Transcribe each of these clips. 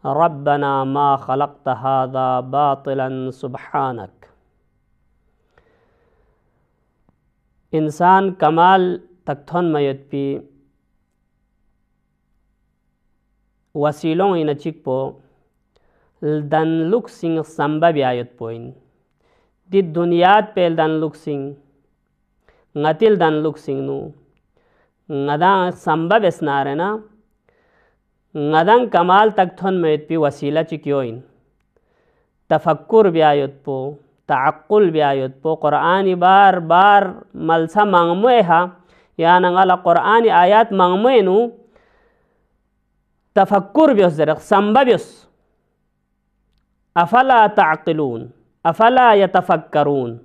ربنا ما خلقت هذا باطلا سبحانك. इंसान कमाल तकथन मयत पी वसीलों इन चिकपो दन लुक सिंह संभव आयत पोइन दि दुनियात पेल दन लुक सिंह ngatiल दन लुक सिंह नु ngada संभव esnarena ngadan कमाल तकथन मयत पी वसीला चिक्योइन तफक्कुर ब्यायत पो ताक़ुल ब्यायत पो क़ुरआनी बार बार मलसा मांगमोए हा या नंगाला क़ुरआनी आयात मांगमोए नु तफक्कुर ब्योस जरक संभव्योस अफला ताक़िलून अफला यतफक्करून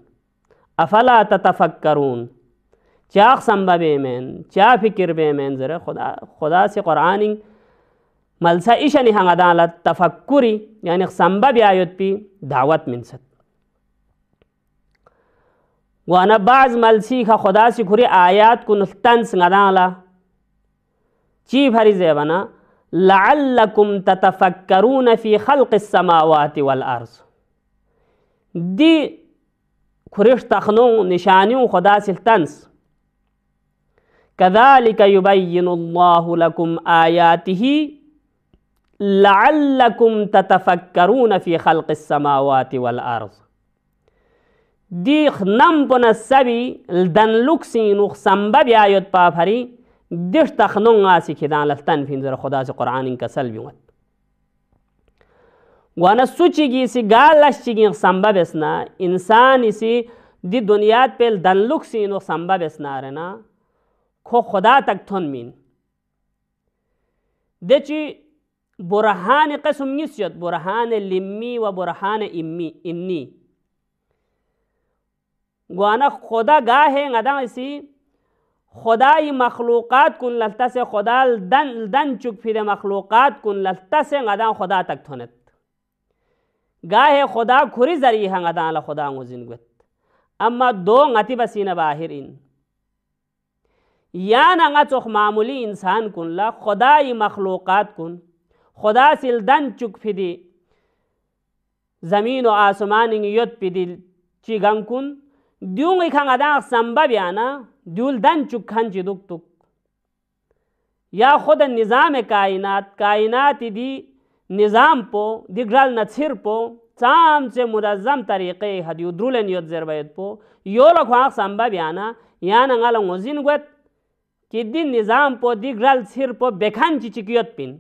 अफला ततफक्करून चाक संभवे में चा फिक्र बे में जरा खुदा से क़ुरआनी मलसा इशनी हंगदाला तफक्कुरी यानी संभव आयत पी दावत मिनसत वाना बाज मलसी खा खुदा से खुरी आयात कुन तंस ngadaala ची भरी जेबना लअल्लकुम ततफक्करून फी खल्क़ अस्समावाति वल अर्ज़ दी खुरिश तखनो निशानियों खुदा से तंस कज़ालिक युबय्यिनुल्लाहु लकुम आयातिही लअल्लकुम ततफक्करून फी खल्क़ अस्समावाति वल अर्ज़ दीख नम पुनसबी दन लुक्सिन संभव आयत पाफरी दिश तखनुंगा सिखिदान लफ्तन फिंजर खुदा से क़ुरआन का सलबियत वाना सुचिगी सी गालश्चिगी संभव एसना इंसान इसी दि दुनिया पे दन लुक्सिन संभव एसना रहना खो खुदा तक थुन मीन देची बुरहान क़स्म निस्यत बुरहान लिम्मी व बुरहान इन्नी गुआना खुदा गाहे ngada isi खुदाई मखलूक़ात कुन ललता से खुदा दन चुक फिर मखलूक़ात कुन ललता से ngada खुदा तक थोनत गाहे खुदा खुरी जरी है ngada ला खुदा गुजिनगत अम्मा दो ngati बसीना बाहिर इन या नंगा चोख मामूली इंसान कुन ला खुदाई मखलूक़ात कुन खुदा सिल दन चुक फिदी ज़मीन व आसमान यत पिदी चिगंग कुन द्यूंग इखांगदा संभव याना द्यूल दन चुखान चिदुक तुक या खुद निज़ाम कायनात दी निज़ाम पो दिग्रल नछिर पो चाम से मुनज़्ज़म तरीक़े हदियु द्रुलन योद ज़रबयत पो यो लखवा संभव या नंगाल मुजिनगत कि दिन निज़ाम पो दिग्रल छिर पो बेखान चिचिकियत पिन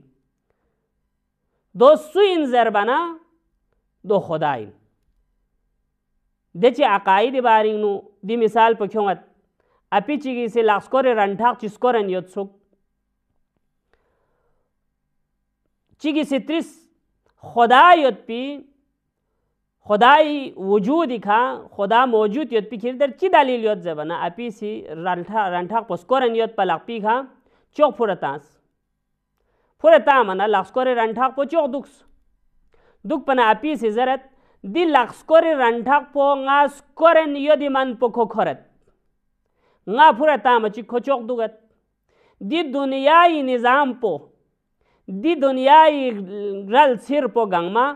दो सुइन ज़रबना दो खुदाइन देची अकाइद बारिंगनु दी मिसाल पख्योंगत अपी चिगी से लास्कोरे रंठाक चिस्कोरन योत्सुक चिगी से त्रिस खुदा योत्पी खुदाई वजूद इखा खुदा मौजूद योत्पी खिरदर ची दलील योत जबना अपी सी रंठाक पस्कोरन योत पलाकपी खा चौक फुरता मना लास्कोरे रंठाक पो चौक दुख पना अपी सी जरत दी लाक्सकोरे रंठाक पो nga skoren yodi man po खोखरत nga फुरता मची खोचोक दुगत दी दुनियाई निज़ाम पो दी दुनियाई रल सिर पो गंगमा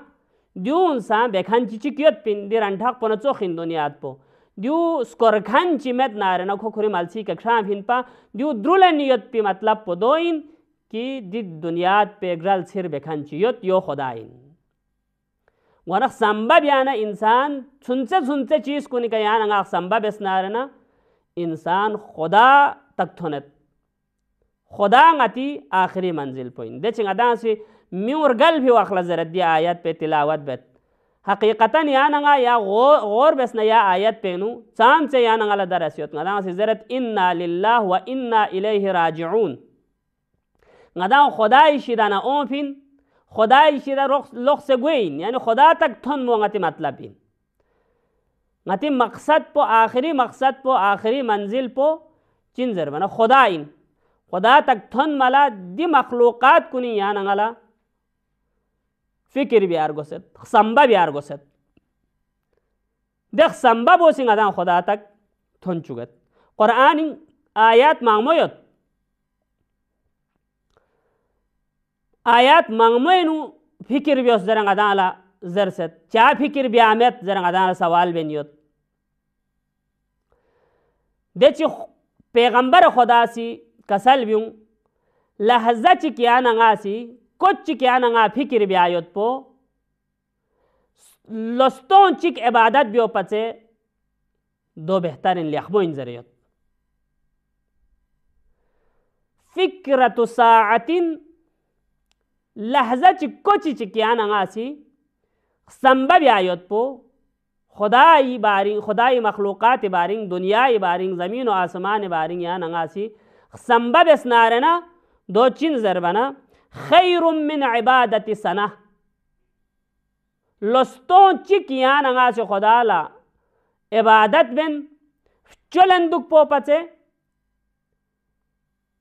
द्यून सा बेखान चिचिकियत पिन दी रंठाक पो नचो खिन दुनियात पो द्यू स्कोरखान चिमेत नारे न खोखुरी मालसी कक्षा फिन पा द्यू द्रुलन नियत पी मतलब पो दोइन कि दी दुनियात पे रल सिर बेखान चियत यो खुदाइन वरख संभव याना इंसान सुनते चीज़ को निका याना संभव एसनारना इंसान खुदा तक थोनत खुदा ngati आखिरी मंजिल पोइन देचिंग अदा से म्यूर गल भी वखला जरत दिया आयत पे तिलावत बेत हकीकतन याना या गौर बेसना या आयत पे नु चाम से याना ला दरसियत अदा से जरत इन्ना लिल्लाह व इन्ना इलैहि राजिऊन ngada खुदा इशिदाना ओफिन खुदा इशिदा लोग से गुइन यानी खुदा तक थन मोंगति मतलब इन ngati मकसद पो आखिरी मंजिल पो चिंजर बना खुदा इन खुदा तक थन मला दी मखलूक़ात कुनी या नंगला फिक्र बियार गोसत संभव बियार गोसत देख संभव हो सिंह अदा खुदा तक थन चुगत कुरान आयत मांगमोयत आयत मांगमोयनु fikir bios zarang adala zerset cha fikir biamet zarang adala sawal beniot dechi पैगंबर खुदा सी कसल ब्यूं लहजा चिकिया नंगा सी कुछ चिकिया नंगा फिक्र ब्यायोत पो लस्तों चिक इबादत ब्यो पचे दो बेहतरीन लिखबो इंजरियत फिक्रतु साअतिन लहजा चिक कुछ चिकिया नंगा सी संभव ब्यायोत पो खुदाई बारिंग खुदाई मखलूक़ात बारिंग दुनियाई बारिंग ज़मीन और आसमान बारिंग या नंगासी संभव स्नारना दो चिन ज़रबना खैरुम मिन इबादति सना लस्तों चिक या नंगासी खुदाला इबादत बिन चलंदुक पोपचे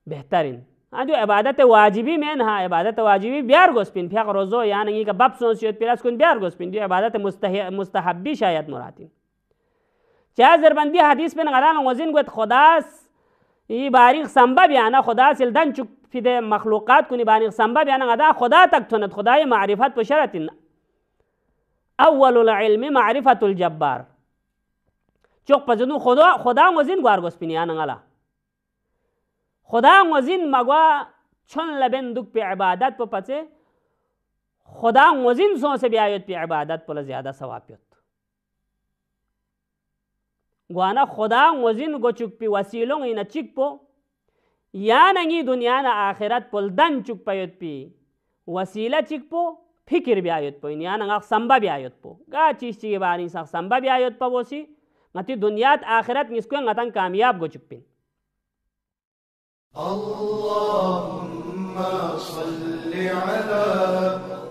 बेहतरीन जो इबादत वाजिबी में ना इबादत वाजिबी ब्यार गोस्पिन फिया रोज़ो या नहीं का बाप सोचियत पिरास कुन ब्यार गोस्पिन जो इबादत मुस्तहब्बी शायद मुरातिन चाहे ज़रबंदी हदीस पे नगरान वज़िन गुत खुदास ये बारीक संभव या ना खुदा सिलदन चुक फिदे मखलूक़ात कुनी बारीक संभव या ना गदा खुदा तक थुनत खुदा ये मारिफत पशरतिन अव्वलुल इल्मी मारिफतुल जब्बार चुक पजनु खुदा वज़िन गुआर गोस्पिन या नंगला खुदा वज़िन मगवा छन लबेन दुख पे इबादत पर पचे खुदा वज़िन सो से ब्यायत पे इबादत पर ज़्यादा सवाबियत गुआना खुदा वज़िन गो चुक पे वसीलों इन चिक पो या नंगी दुनिया ना आखिरत पुल दन चुक पयत पे वसीला चिक पो फिक्र ब्यायत पो या नंगा संभव ब्यायत पो गा चीज़ के बारे में संभव ब्यायत पो वसी मती दुनियात आखिरत निस्को ngatan कामयाब गो चुक पे अल्लाहुम्मा सल्लि अला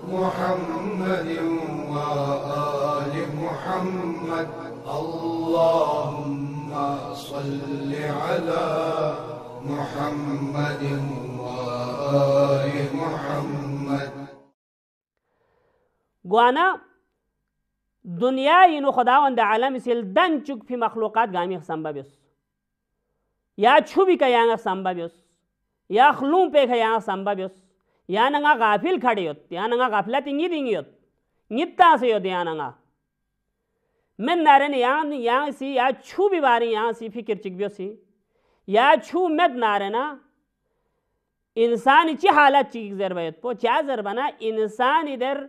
मुहम्मदिन व आलि मुहम्मद अल्लाहुम्मा सल्लि अला मुहम्मदिन व आलि मुहम्मद गुआना दुनिया इनो खुदावंद आलम सिल दन चुक फी मखलूक़ात गामी संभव या छुबी का यांगा संभव्योस या खलूं पे का यांगा संभव्योस या नंगा गाफिल खड़े होत या नंगा गाफिलत इंगी दिंगी होत नित्ता से होत या नंगा मैं नारन yang सी या छुबी बारी yang सी फिक्र चिकब्योसी या छु med नारना इंसान ची हालत चिक जरबयत पो चा जरबना इंसान इधर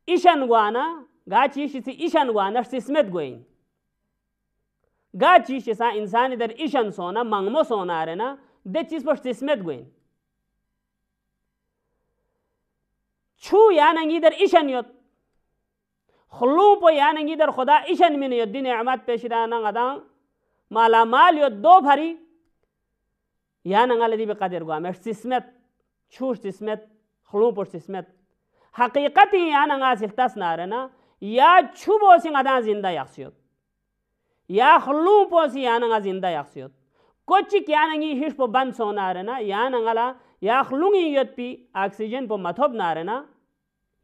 ईशन गुआना गा चीज सी ईशन गुआना सिस्मत गोइन गा चीज सा इंसान इधर ईशन सोना मंगमो सोना रे ना दे चीज पर सिस्मत गोइन छू या नंगी इधर ईशन योत खलू पो या नंगी इधर खुदा ईशन में योत दिन अहमद पेशराना गदा माला माल योत दो भरी या नंगा लदी बेकदर गुआ में सिस्मत छू सिस्मत खलू पर सिस्मत हकीकत या नंगा सिल्तस ना रे ना या छू बो सिंह गदा जिंदा याक्सियोत या खलू पोसी या नंगा जिंदा याक्सियोत कुछ क्या नंगी हिश पो बंद सोना रे ना या नंगला या खलूंगी योत पी ऑक्सीजन पो मथोब ना रे ना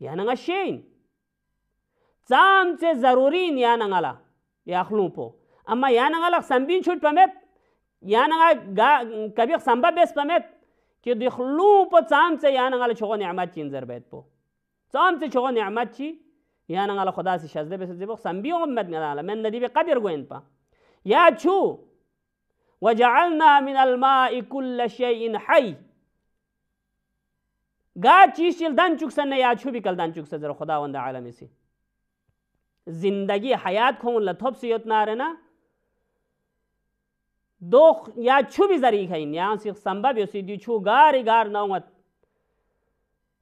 या नंगा शेन चाम से जरूरी या नंगला या खलू पो अम्मा या नंगला संबीन छुट पमेत या नंगा कभी संभव बेस पमेत कि दिखलू पो चाम से या नंगला छोको नियामत चिंजर बैत पो चाम से छोको नियामत ची या नंगाला खुदा से शज़दे पे सज़दे संबी उम्मत नगाला मैं नदी पे कदर गोइन पा या छू वजअलना मिनल माइ कुल्ल शैइन हई गा चीज चिल दान चुक सन्ने या छू भी कल दान चुक सजर खुदावंद आलम से जिंदगी हयात खो लथोप से योतना रे ना दो या छू भी जरी खैन या से संभव यो सी दी छू गार गार नौमत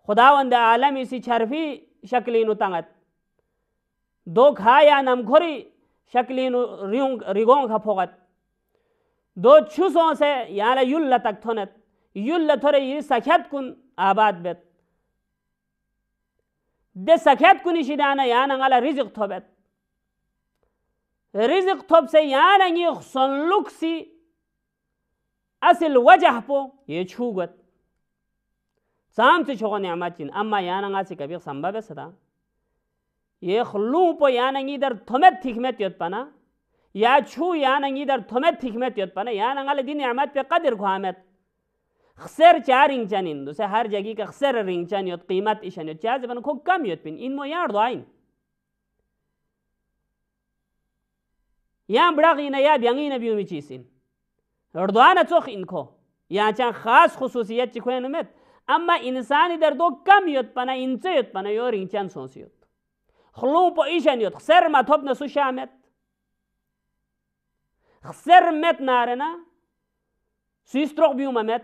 खुदावंद आलम से छरफी शक्लीन उतंगत दो खाया नमघोरी शक्लीन रिगों का फोगत दो छुसों से याला युल्ला तक थोनत युल्ला थोरे ये सख्यात कुन आबाद बेत दे सख्यात कुनी शिदाना या नंगाला रिज़्क़ थोबत रिज़्क़ थोब से या नंगी सनलुक सी असल वजह पो ये छूगत साम से छोको नियामत चिन अम्मा या नंगा से कभी संभव है सदा ये खलू पो या नंगी इधर थोमेत थिकमेत योत पना या छू या नंगी इधर थोमेत थिकमेत योत पना या नंगाले दिन नियामत पे कदर खुआमत خسر چار رینگچنین دوسه هر جگی که خسر رینگچن یاد قیمت ایشن یاد چه زبان کو کم یاد پین این مو یار داین یا بڑاغینه یا بیانگینه بیومی چیسین اردوانه چوخ این کو یا چند خاص خصوصیت چی کوه نمید اما انسانی در دو کم یاد پنه اینچه یاد پنه یا رینگچن سونسی یاد خلو پا ایشن یاد خسر مطب نسو شامت خسر مت نارنا سیستروق بیوم مت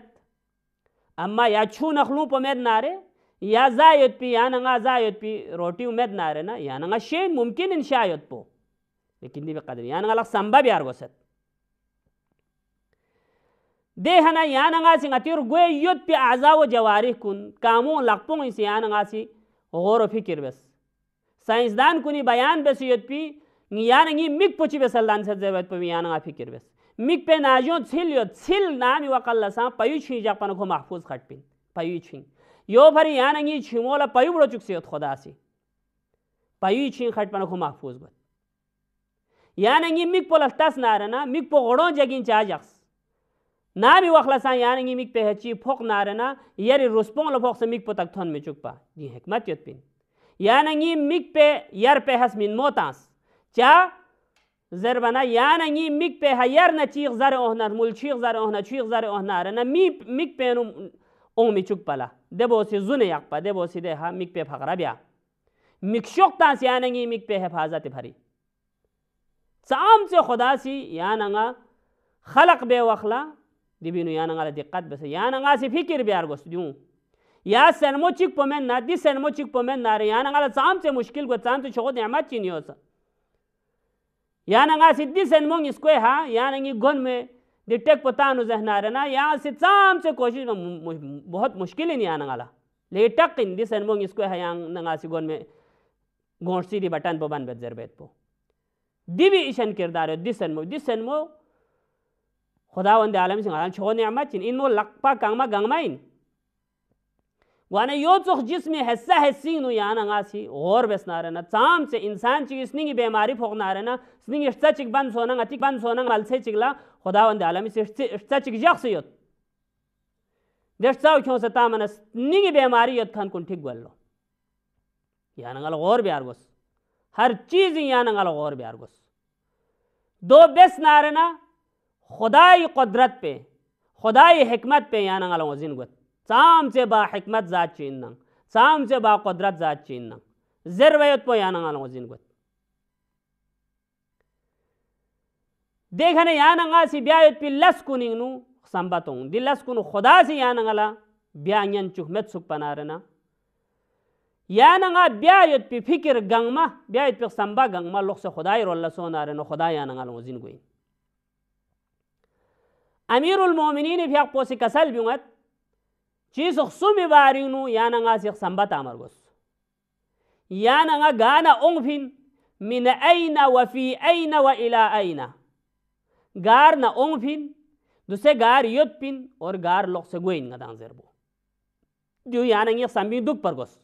اما یا چون خلو پا مت ناره یا زاید پی یا نگا زاید پی روٹی مت ناره نا یا نگا شین ممکن ان شاید پو لیکن دی بقدر یا نگا لگ سنبا بیار گوست دیہنا یا نگا سی غتیر گوی یود پی اعضا و جوارح کن کامون لقپون اسی یا نگا سی غور و فکر بس سائنسدان کنی بیان بس یود پی یا نگی مک پوچی بس اللہ سے ضرورت پی یا نگا فکر بس مک پہ ناجون څھل یود څھل نامی وقل لسان پیو چھین جا پنکو محفوظ خط پین پیو چھین یو پھر یا نگی چھمولا پیو بڑو چک سیوت خدا سی پیو چھین خط پنکو محفوظ گت یا نگی مک پو لستاس نارنا مک پو غڑون جگین چا جخص نامی وقت لسان یا نگی مک پہ ہچی پھوک نارنا یری رسپون لپوک سے مک پو تک تھون میں چک پا جی حکمت یود پین یا نگی مک پہ یر پہ حس من موتانس چا زربنا یا نگی مک پہ یر نا چیغ زر اوہنا مل چیغ زر اوہنا چیغ زر اوہنا رنا مک پہ نو اومی چک پلا دبو سی زن یک پا دبو سی دے ہا مک پہ فقرہ بیا مک شوق تانس یا نگی مک پہ حفاظت بھری سام سے خدا سی یا نگا خلق بے وخلا دی بینو یا نگا دقت بس یا نگا سی فکر بیار گوست دیوں یا سنمو چک پو من نا دی سنمو چک پو من نا رے یا نگا سام سے مشکل گو سام سے شغل نعمت چینی ہوسا یا نگا سی دی سنمونگ اس کوئی ہا یا نگی گن میں دی ٹیک پتانو ذہنا رنا یا سی سام سے کوشش بہت مشکل ہی نہیں آنا گالا لیکن ٹکن دی سنمونگ اس کوئی ہا یا نگا سی گن میں گونشتی دی بٹن پو بن بیت زربیت پو دی بھی ایشن کردار ہے دی سنمو خدا وند عالم سنگ آلان چھو نعمت چین ان مو لقپا کانگما گنگما ان وانا یو چوخ جسم حصہ حسین نو یا نگا سی غور بس نارنا چام سے انسان چی اسنگی بیماری پھوک نارنا اسنگی اشتا چک بند سوننگ اتک بند سوننگ ملسے چکلا خدا وند عالم سی اشتا چک جخ سیوت دشتاو کیوں سے تامن اسنگی بیماری یت کھن کن ٹھیک گولو یا نگا غور بیار گوس ہر چیز یا نگا غور بیار گوس دو بس نارنا خدای قدرت پہ خدای حکمت پہ یا نگا وزن گوت سام سے با حکمت ذات چیننا سام سے با قدرت ذات چیننا ذرویت پو یا نگا وزن گوت دیکھنے یا نگا سی بیایت پی لس کننگ نو سنبتوں دی لس کنو خدا سی یا نگا بیانین چکمت سک پنارنا یا نگا بیایت پی فکر گنگما بیایت پی سنبا گنگما لوگ سے خدای رو اللہ سونارنا خدا یا نگا وزن گوئی امیر المومنین بھی حق پوسی کسل بیونت چیز خصومی بارینو یا نگا سیخ سنبت آمر گوس یا نگا گانا اونگفین من این و فی این و الى این گار نا اونگفین دوسے گار یود پین اور گار لوگ سے گوئین گا دان زربو دیو یا نگا سنبین دک پر گوس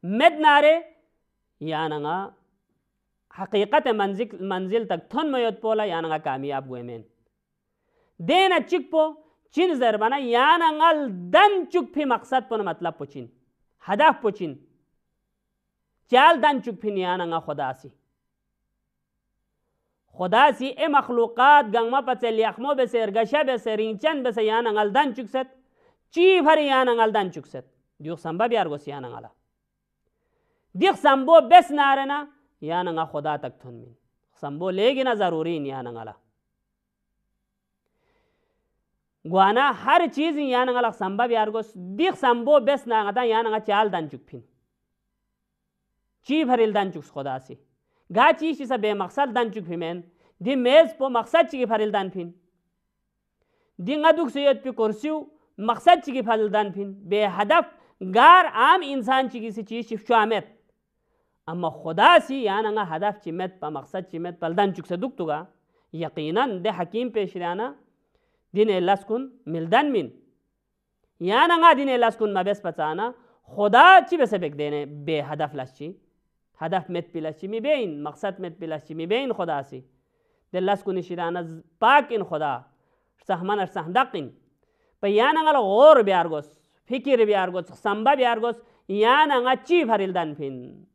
مد نارے یا نگا حقیقت منزل تک تھن میود پولا یا نگا کامیاب گوئے مین دینا چک پو چین زربانا یا نگل دن چک پی مقصد پو مطلب پو چین هدف پو چین چال دن چک پی یا نگا خدا سی اے مخلوقات گنگما پچے لیخمو بسے ارگشا بسے رینچن بسے یا نگل دن چک ست چی بھر یا نگل دن چک ست دیو سنبا بیار گوس یا نگلا دیو سنبو بس نارنا یا نگا خدا تک تھن من سنبو لیگی نا ضرورین یا نگلا گوانا ہر چیز یا نگا سنبا بیار گوس دیخ سنبو بس ناغتا یا نگا چال دن چک پھین چی بھریل دن چکس خدا سی گا چیشی سا بے مقصد دن چک پھیمین دی میز پو مقصد چی بھریل دن پھین دی نگدوک سیت پی کرسیو مقصد چی بھریل دن پھین بے ہدف گار عام انسان چی کسی چیز چی فشوامت اما خدا سی یا نگا ہدف چی مت پا مقصد چی مت پل دن چک سے دکتو گا یقیناً دے حکیم پیش ریانا دین اللہ کن ملدن من یا نگا دین اللہ کن مبس پچانا خدا چی بس بک دینے بے ہدف لشی هدف مت بلاشی می بین مقصد مت بلاشی می بین خدا سی دل لاس کنی شیرانه پاک این خدا سهمان سهندقین Payana ngal or biargos, fikir biargos, samba biargos, yana ngachi bharil dan fin.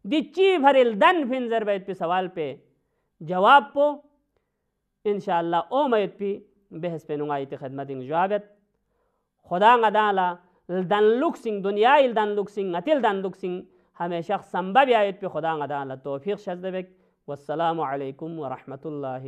Dichi bharil dan fin zarbait pi sawal pe jawab po इंशाअल्लाह ओ मैत पी बहस पे नुंगाई ते खदमत इंग जवाबत खुदा गदाला दन लुक सिंह दुनिया इल दन लुक सिंह अतिल दन लुक सिंह हमेशा संभव आयत पे खुदा गदाला तौफीक शज़दबक वस्सलामु अलैकुम व रहमतुल्लाहि